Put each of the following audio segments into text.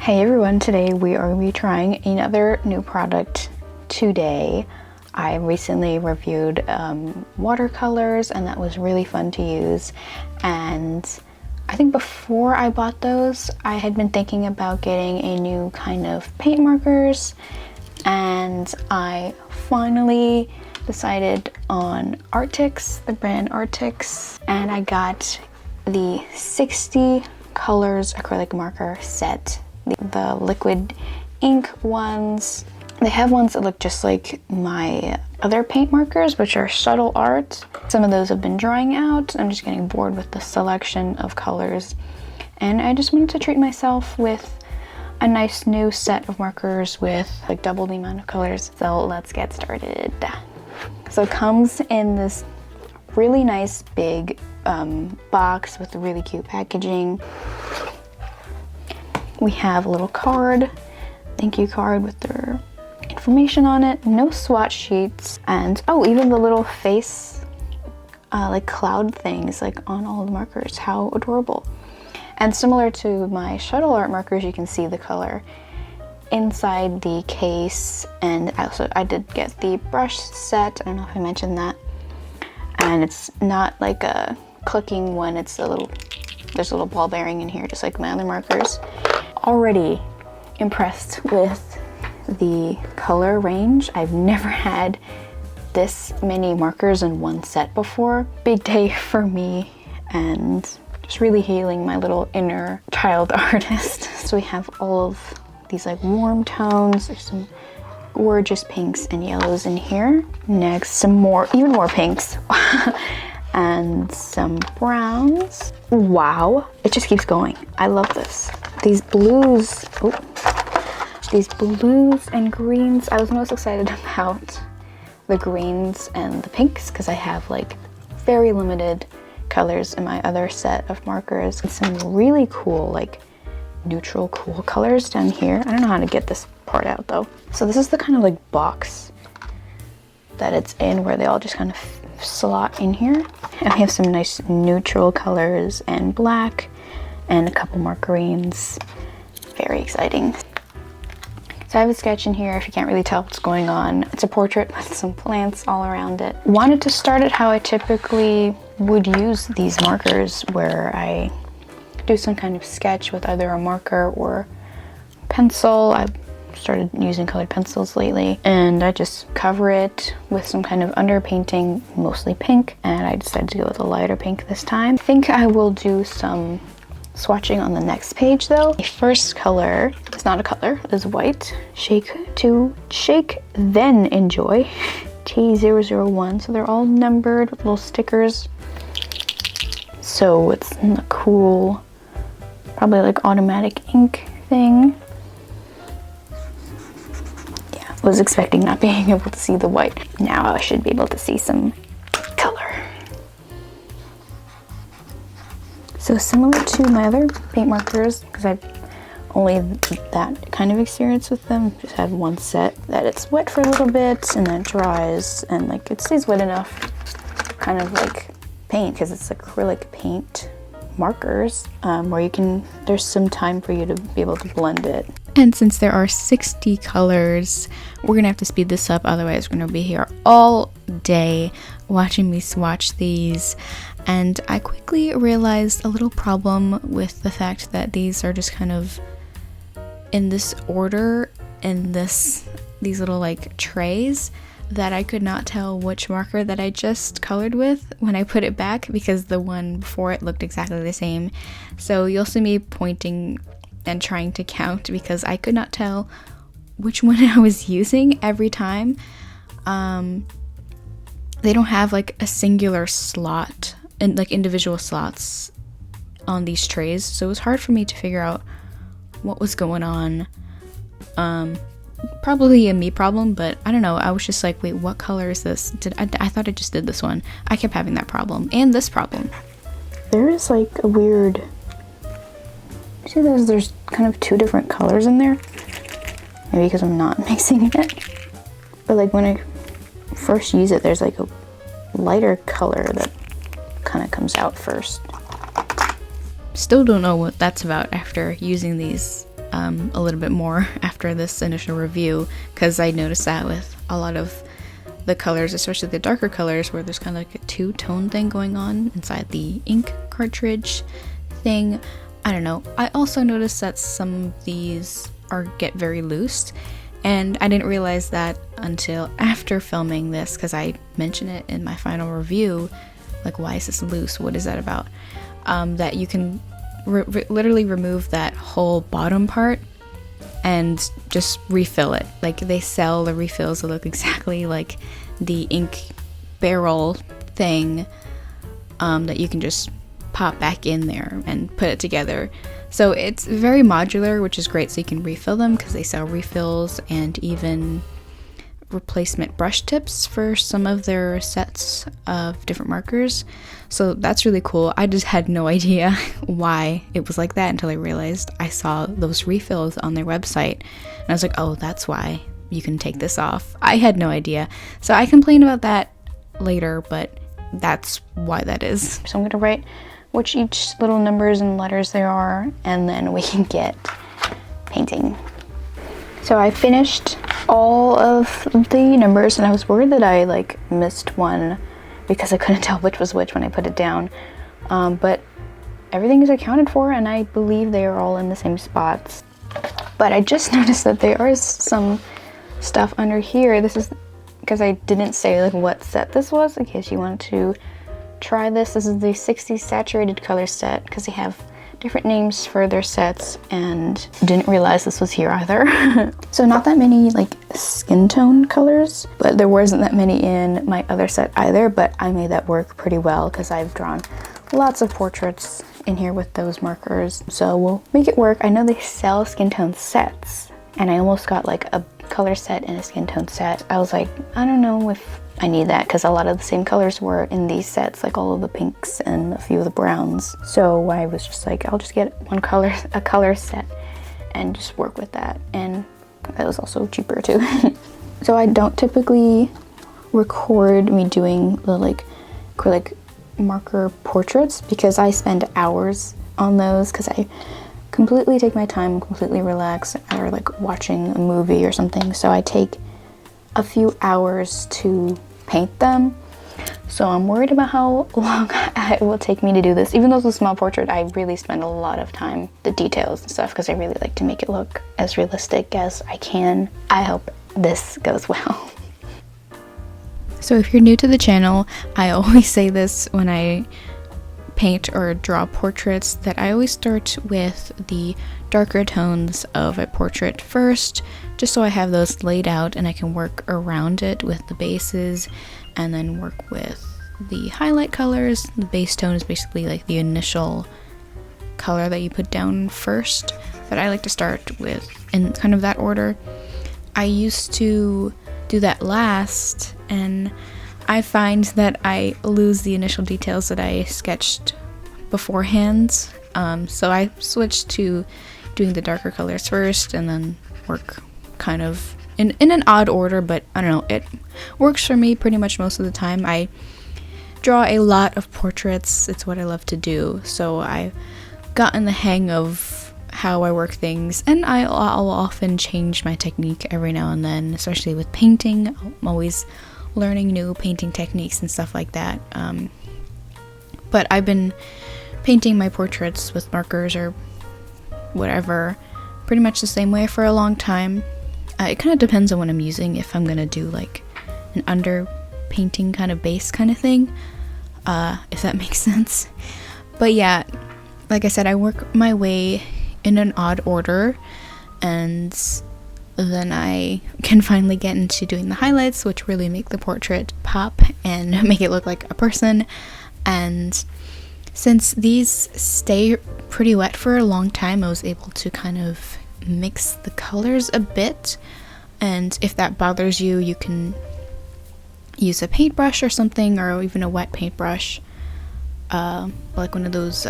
Hey everyone, today we are going to be trying another new product today. I recently reviewed watercolors and that was really fun to use, and I think before I bought those I had been thinking about getting a new kind of paint markers, and I finally decided on ARRTX, the brand ARRTX, and I got the 60 colors acrylic marker set. The liquid ink ones. They have ones that look just like my other paint markers, which are subtle art. Some of those have been drying out. I'm just getting bored with the selection of colors, and I just wanted to treat myself with a nice new set of markers with like double the amount of colors. So let's get started. So it comes in this really nice big box with really cute packaging. We have a little card, thank you card with their information on it, no swatch sheets, and oh, even the little face like cloud things like on all the markers. How adorable. And similar to my shuttle art markers, you can see the color inside the case. And I did get the brush set. I don't know if I mentioned that. And it's not like a clicking one, it's a little, there's a little ball bearing in here just like my other markers. Already impressed with the color range. I've never had this many markers in one set before. Big day for me, and just really healing my little inner child artist. So we have all of these like warm tones. There's some gorgeous pinks and yellows in here. Next, some more, even more pinks. And some browns. Wow, it just keeps going. I love this. These blues, these blues and greens. I was most excited about the greens and the pinks because I have like very limited colors in my other set of markers. And some really cool, like neutral cool colors down here. I don't know how to get this part out though. So this is the kind of like box that it's in, where they all just kind of slot in here. And we have some nice neutral colors and black and a couple more greens. Very exciting. So I have a sketch in here if you can't really tell what's going on. It's a portrait with some plants all around it. Wanted to start it how I typically would use these markers, where I do some kind of sketch with either a marker or pencil. I've started using colored pencils lately, and I just cover it with some kind of underpainting, mostly pink, and I decided to go with a lighter pink this time. I think I will do some swatching on the next page though. The first color, it's not a color, is white. Shake to shake, then enjoy. T001, so they're all numbered with little stickers. So it's a cool, probably like automatic ink thing. Was expecting not being able to see the white. Now I should be able to see some color. So similar to my other paint markers, because I've only that kind of experience with them, just had one set that it's wet for a little bit and then it dries, and like it stays wet enough, kind of like paint, because it's acrylic paint markers, where you can, there's some time for you to be able to blend it. And since there are 60 colors, we're gonna have to speed this up, otherwise we're gonna be here all day watching me swatch these. And I quickly realized a little problem with the fact that these are just kind of in this order, in these little like trays, that I could not tell which marker that I just colored with when I put it back, because the one before it looked exactly the same. So you'll see me pointing and trying to count because I could not tell which one I was using every time. They don't have like a singular slot and like individual slots on these trays, so it was hard for me to figure out what was going on. Probably a me problem, but I don't know. I was just like, wait, what color is this? I thought I just did this one. I kept having that problem and this problem. There is like a weird, see there's kind of two different colors in there. Maybe because I'm not mixing it. But like when I first use it, there's like a lighter color that kind of comes out first. Still don't know what that's about after using these a little bit more after this initial review, because I noticed that with a lot of the colors, especially the darker colors, where there's kind of like a two-tone thing going on inside the ink cartridge thing. I don't know. I also noticed that some of these get very loose, and I didn't realize that until after filming this, because I mentioned it in my final review, like, why is this loose? What is that about? That you can literally remove that whole bottom part and just refill it. Like, they sell the refills that look exactly like the ink barrel thing, that you can just pop back in there and put it together. So it's very modular, which is great, so you can refill them because they sell refills and even replacement brush tips for some of their sets of different markers. So that's really cool. I just had no idea why it was like that until I realized I saw those refills on their website, and I was like, oh, that's why you can take this off. I had no idea. So I complained about that later, but that's why that is. So I'm gonna write which each little numbers and letters there are, and then we can get painting. So I finished all of the numbers, and I was worried that I like missed one because I couldn't tell which was which when I put it down, but everything is accounted for, and I believe they are all in the same spots. But I just noticed that there is some stuff under here. This is because I didn't say like what set this was, in case you want to try this. This is the 60 saturated color set, because they have different names for their sets, and didn't realize this was here either. So not that many like skin tone colors, but there wasn't that many in my other set either, but I made that work pretty well because I've drawn lots of portraits in here with those markers, so we'll make it work. I know they sell skin tone sets, and I almost got like a color set and a skin tone set. I was like, I don't know if I need that, because a lot of the same colors were in these sets, like all of the pinks and a few of the browns. So I was just like, I'll just get a color set and just work with that. And that was also cheaper too. So I don't typically record me doing the like acrylic marker portraits, because I spend hours on those, because I completely take my time, completely relax, or like watching a movie or something. So I take a few hours to paint them. So I'm worried about how long it will take me to do this. Even though it's a small portrait, I really spend a lot of time, the details and stuff, because I really like to make it look as realistic as I can. I hope this goes well. So if you're new to the channel, I always say this when I paint or draw portraits, that I always start with the darker tones of a portrait first, just so I have those laid out and I can work around it with the bases, and then work with the highlight colors. The base tone is basically like the initial color that you put down first, but I like to start with in kind of that order. I used to do that last, and I find that I lose the initial details that I sketched beforehand, so I switched to doing the darker colors first and then work kind of in an odd order, but I don't know, it works for me pretty much most of the time. I draw a lot of portraits, it's what I love to do, so I've gotten the hang of how I work things, and I'll often change my technique every now and then, especially with painting. I'm always learning new painting techniques and stuff like that, but I've been painting my portraits with markers or whatever pretty much the same way for a long time. It kind of depends on what I'm using, if I'm gonna do like an under painting kind of base kind of thing, if that makes sense. But yeah, like I said, I work my way in an odd order, and then I can finally get into doing the highlights, which really make the portrait pop and make it look like a person. And since these stay pretty wet for a long time, I was able to kind of mix the colors a bit, and if that bothers you, you can use a paintbrush or something, or even a wet paintbrush, like one of those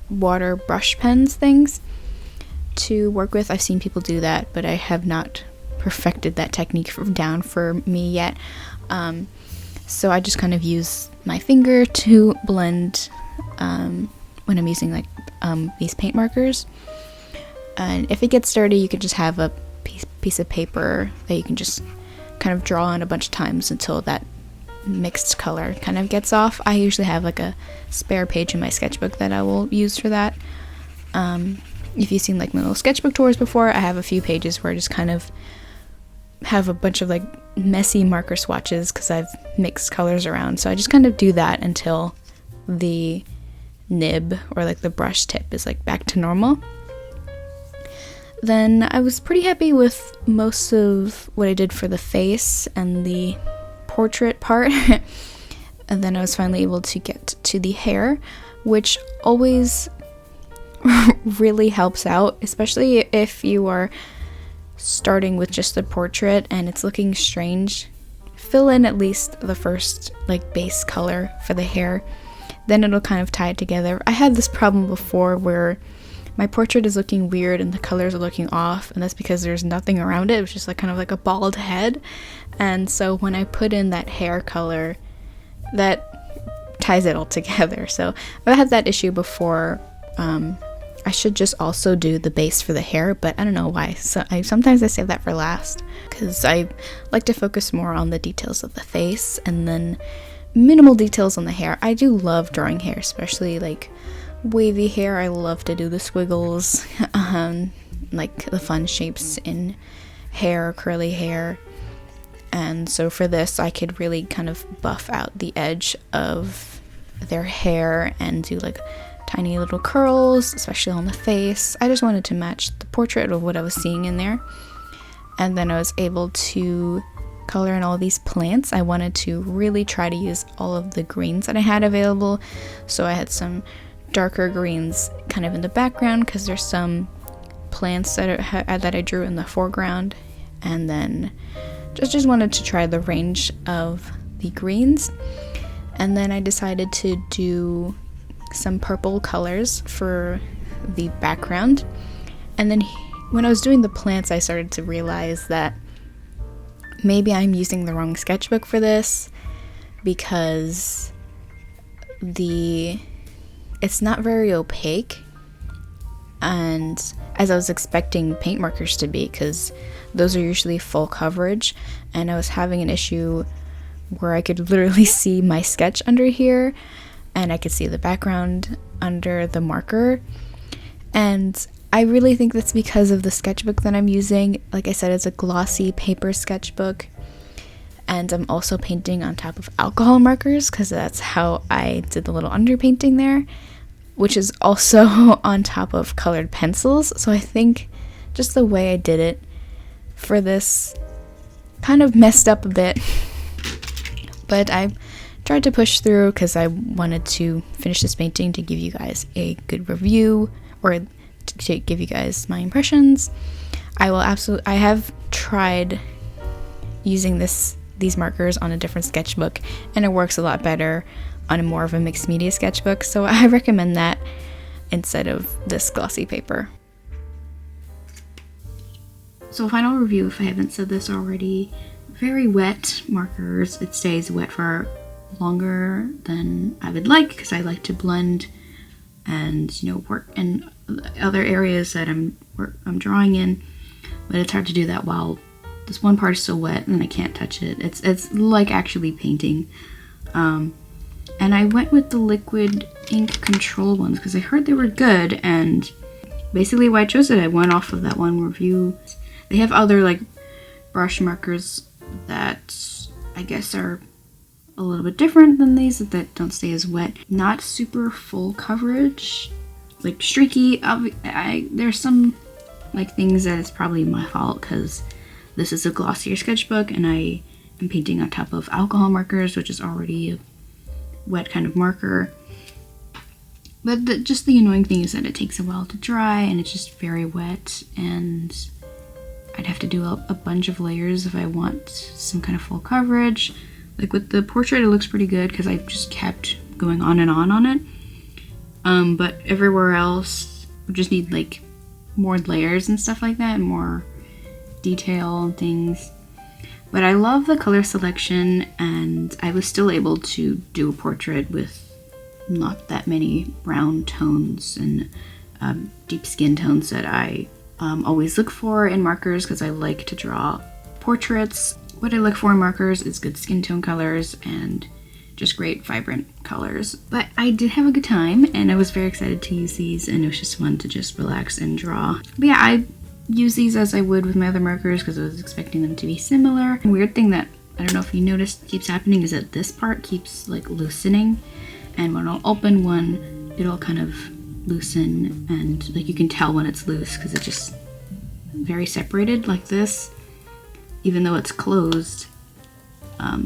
water brush pens things to work with. I've seen people do that, but I have not perfected that technique down for me yet, so I just kind of use my finger to blend when I'm using like these paint markers. And if it gets dirty, you can just have a piece of paper that you can just kind of draw on a bunch of times until that mixed color kind of gets off. I usually have like a spare page in my sketchbook that I will use for that. If you've seen like my little sketchbook tours before, I have a few pages where I just kind of have a bunch of like messy marker swatches because I've mixed colors around. So I just kind of do that until the nib or like the brush tip is like back to normal. Then I was pretty happy with most of what I did for the face and the portrait part. And then I was finally able to get to the hair, which always really helps out, especially if you are starting with just the portrait and it's looking strange. Fill in at least the first like base color for the hair, then it'll kind of tie it together. I had this problem before where my portrait is looking weird and the colors are looking off, and that's because there's nothing around it. It was just like kind of like a bald head. And so when I put in that hair color, that ties it all together. So I've had that issue before. I should just also do the base for the hair, but I don't know why. So sometimes I save that for last because I like to focus more on the details of the face and then minimal details on the hair. I do love drawing hair, especially like wavy hair. I love to do the squiggles, like the fun shapes in hair, curly hair. And so for this, I could really kind of buff out the edge of their hair and do like tiny little curls, especially on the face. I just wanted to match the portrait of what I was seeing in there. And then I was able to color in all of these plants. I wanted to really try to use all of the greens that I had available. So I had some darker greens kind of in the background because there's some plants that I drew in the foreground. And then just wanted to try the range of the greens. And then I decided to do some purple colors for the background. And then when I was doing the plants, I started to realize that maybe I'm using the wrong sketchbook for this because it's not very opaque, and as I was expecting paint markers to be, because those are usually full coverage, and I was having an issue where I could literally see my sketch under here and I could see the background under the marker. And I really think that's because of the sketchbook that I'm using. Like I said, it's a glossy paper sketchbook, and I'm also painting on top of alcohol markers because that's how I did the little underpainting there, which is also on top of colored pencils. So I think just the way I did it for this kind of messed up a bit, but I tried to push through because I wanted to finish this painting to give you guys a good review, or to give you guys my impressions. I have tried using these markers on a different sketchbook, and it works a lot better on a more of a mixed media sketchbook, so I recommend that instead of this glossy paper. So final review, if I haven't said this already: very wet markers. It stays wet for longer than I would like because I like to blend and work in other areas that I'm drawing in, but it's hard to do that while this one part is so wet and I can't touch it. It's like actually painting. And I went with the liquid ink control ones because I heard they were good, and basically why I chose it, I went off of that one review. They have other like brush markers that I guess are a little bit different than these, that don't stay as wet. Not super full coverage, like streaky. There's some like things that it's probably my fault because this is a glossier sketchbook and I am painting on top of alcohol markers, which is already a wet kind of marker. But just the annoying thing is that it takes a while to dry and it's just very wet, and I'd have to do a bunch of layers if I want some kind of full coverage. Like with the portrait, it looks pretty good because I just kept going on and on it. But everywhere else, we just need like more layers and stuff like that, and more detail and things. But I love the color selection, and I was still able to do a portrait with not that many brown tones and deep skin tones that I always look for in markers because I like to draw portraits. What I look for in markers is good skin tone colors and just great vibrant colors. But I did have a good time and I was very excited to use these, and it was just fun to just relax and draw. But yeah, I use these as I would with my other markers because I was expecting them to be similar. And weird thing that I don't know if you noticed keeps happening is that this part keeps like loosening, and when I'll open one it'll kind of loosen, and like you can tell when it's loose because it's just very separated like this even though it's closed.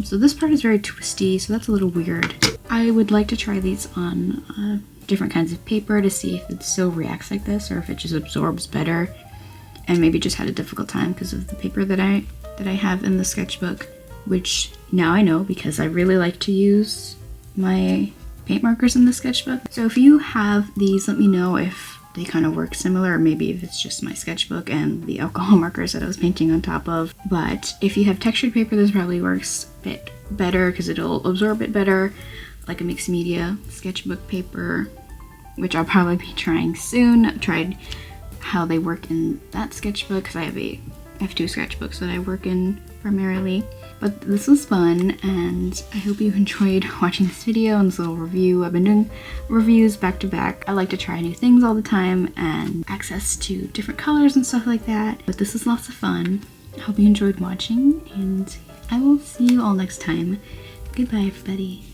So this part is very twisty, so that's a little weird. I would like to try these on different kinds of paper to see if it still reacts like this or if it just absorbs better, and maybe just had a difficult time because of the paper that I have in the sketchbook, which now I know because I really like to use my paint markers in the sketchbook. So if you have these, let me know if they kind of work similar, or maybe if it's just my sketchbook and the alcohol markers that I was painting on top of. But if you have textured paper, this probably works a bit better because it'll absorb it better, like a mixed media sketchbook paper, which I'll probably be trying soon. I've tried how they work in that sketchbook because I have two sketchbooks that I work in primarily. But this was fun, and I hope you enjoyed watching this video and this little review. I've been doing reviews back to back. I like to try new things all the time and access to different colors and stuff like that. But this was lots of fun. I hope you enjoyed watching, and I will see you all next time. Goodbye, everybody.